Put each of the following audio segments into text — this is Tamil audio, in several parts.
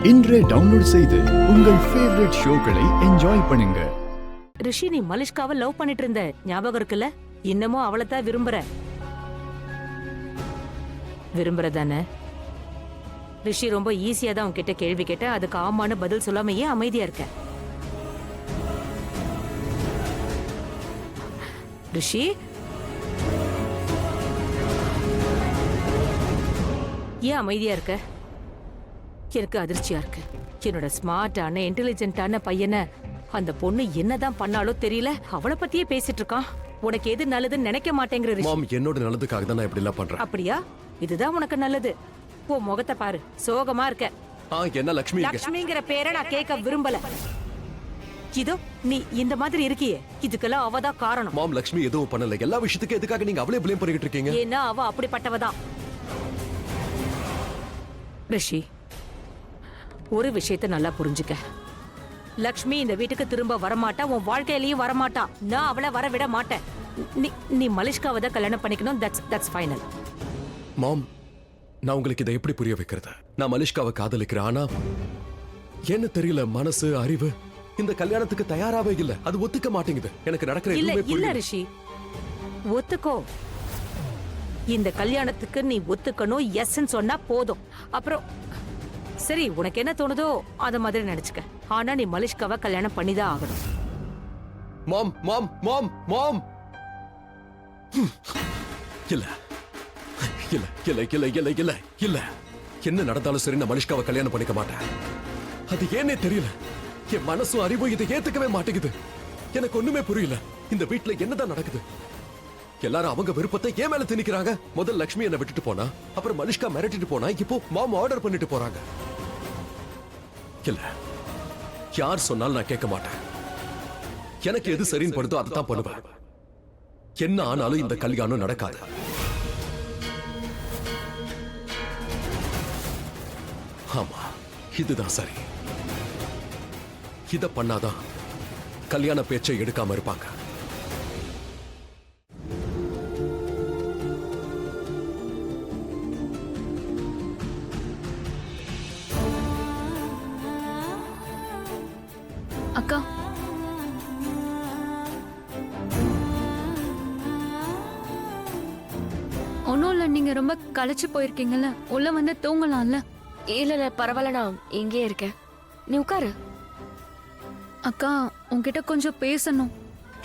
இன்றே டவுன்லோட் செய்து உங்கள் ஃபேவரட் ஷோக்களை என்ஜாய் பண்ணுங்க. ரிஷி, நீ மலிஷ்காவை லவ் பண்ணிட்டு இருந்த ஞாபகம் இருக்குல்ல? இன்னமும் அவளை தான் விரும்புற தானே? ரிஷி, ரொம்ப ஈஸியா தான் உன்கிட்ட கேள்வி கேட்டேன், அதுக்கு ஆமான்னு பதில் சொல்லாம ஏன் அமைதியா இருக்க? ரிஷி, ஏன் அமைதியா இருக்க? எனக்கு அதிர்ச்சியா இருக்கு. என்னோட ஸ்மார்ட்டான இன்டெலிஜென்ட்டான பையனை அந்த பொண்ணு என்னதான் பண்ணாலோ தெரியல, அவளை பத்தியே பேசிட்டு இருக்கான். உனக்கு எது நல்லதுன்னு நினைக்க மாட்டேங்கிற ரிஷி. மாம், என்னோட நல்லதுக்காக தான் நான் இப்படி எல்லாம் பண்றேன். அப்படியா? இதுதான் உனக்கு நல்லது. உன் முகத்தை பாரு, சோகமா இருக்க. என்ன லட்சுமி? லட்சுமிங்கிற பேரை நான் கேட்க விரும்பல. இதோ நீ இந்த மாதிரி இருக்கியே, இதுக்கெல்லாம் அவதான் காரணம். மாம், லட்சுமி எதுவும் பண்ணல. எல்லா விஷயத்துக்கும் எதுக்காக நீங்க அவளே ப்ளேம் பண்ணிட்டு இருக்கீங்க? ஏன்னா அவ அப்படிப்பட்டவதான். ரிஷி, ஒரு விஷயத்தை நல்லா புரிஞ்சுக்க. லக்ஷ்மி இந்த வீட்டுக்கு திரும்ப வரமாட்டா, உன் வாழ்க்கையிலயும் வரமாட்டா. நான் அவளை வர விட மாட்டேன். நீ மலிஷ்காவை தான் கல்யாணம் பண்ணிக்கணும். That's final. மாம், நான் உங்களுக்கு இதை எப்படி புரிய வைக்கிறது? நான் மலிஷ்காவை காதலிக்கிறேன், ஆனா என்ன தெரியல, மனசு அறிவு இந்த கல்யாணத்துக்கு தயாராவே இல்ல. அது ஒத்துக்க மாட்டேங்குது. எனக்கு நடக்கிற இல்ல எதுவுமே இல்ல புரியல. ரிஷி, ஒத்துக்கோ. இந்த கல்யாணத்துக்கு நீ ஒத்துக்கணும், எஸ்ன்னு சொன்னா போதும். அப்புறம் சரி, உனக்கு என்ன தோணுதோ அத மாதிரி நினைச்சுக்க. ஆனா நீ மலிஷ்காவை கல்யாணம் பண்ணிதான் ஆகணும். மாம் மாம் மாம் மாம் இல்ல இல்ல இல்ல இல்ல இல்ல இல்ல இல்ல என்ன நடந்தாலும் சரி, நான் மலிஷ்காவை கல்யாணம் பண்ணிக்க மாட்டேன். அது ஏன்னே தெரியல, என் மனசும் அறிவும் இதை ஏத்துக்கவே மாட்டேங்குது. எனக்கு ஒண்ணுமே புரியல. இந்த வீட்டுல என்னதான் நடக்குது? எல்லாரும் அவங்க விருப்பத்தை ஏன் மேல திணிக்கிறாங்க. முதல் லட்சுமி என்ன விட்டுட்டு போனா, அப்புறம் மலிஷ்கா மிரட்டிட்டு போனா, இப்போ மாம் ஆர்டர் பண்ணிட்டு போறாங்க. இல்ல, யார் சொன்னாலும் நான் கேட்க மாட்டேன். எனக்கு எது சரின்னு படுதோ அதை தான் பண்ணுவேன். என்ன ஆனாலும் இந்த கல்யாணம் நடக்காது. ஆமா, இதுதான் சரி. இத பண்ணாதான் கல்யாண பேச்சை எடுக்காம இருப்பாங்க. அக்கா, ஒன்னும் இல்ல, நீங்க ரொம்ப களைச்சு போயிருக்கீங்கல்ல, உள்ள வந்து தூங்கலாம்ல. இல்ல பரவாயில்ல, நான் இங்கே இருக்கேன். நீ உட்காரு. அக்கா, உன்கிட்ட கொஞ்சம் பேசணும்.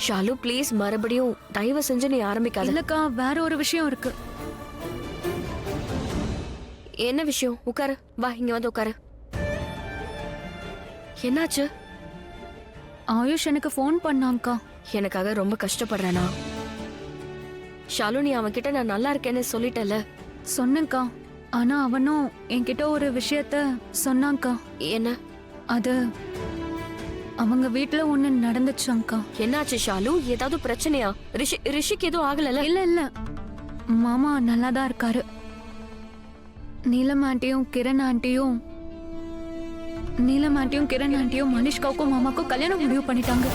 ஷாலு, ப்ளீஸ் மறுபடியும் தயவு செஞ்சு நீ ஆரம்பிக்காத. இல்லக்கா, வேற ஒரு விஷயம் இருக்கு. என்ன விஷயம்? உட்காரு, வா இங்க வந்து உட்காரு. என்னாச்சு? ஆயுஷ் எனக்கு ஃபோன் பண்ணாங்கக்கா. எனக்காக ரொம்ப கஷ்டப்படுறேனா? ஷாலு, நீ அவன்கிட்ட நான் நல்லா இருக்கேன்னு சொல்லிட்டல? சொன்னேன்க்கா, ஆனா அவனும் என்கிட்ட ஒரு விஷயத்த சொன்னான்க்கா. என்ன? அது அவங்க வீட்டுல ஒண்ணு நடந்துச்சாங்க்கா. என்னாச்சு ஷாலு? ஏதாவது பிரச்சனையா? ரிஷிக்கு எதுவும் ஆகல? இல்ல இல்ல, மாமா நல்லாதான் இருக்காரு. நீலம் ஆண்டியும் கிரண் ஆண்டியும் மனிஷ்காவுக்கும் மாமாக்கும் கல்யாணம் முடிவு பண்ணிட்டாங்க.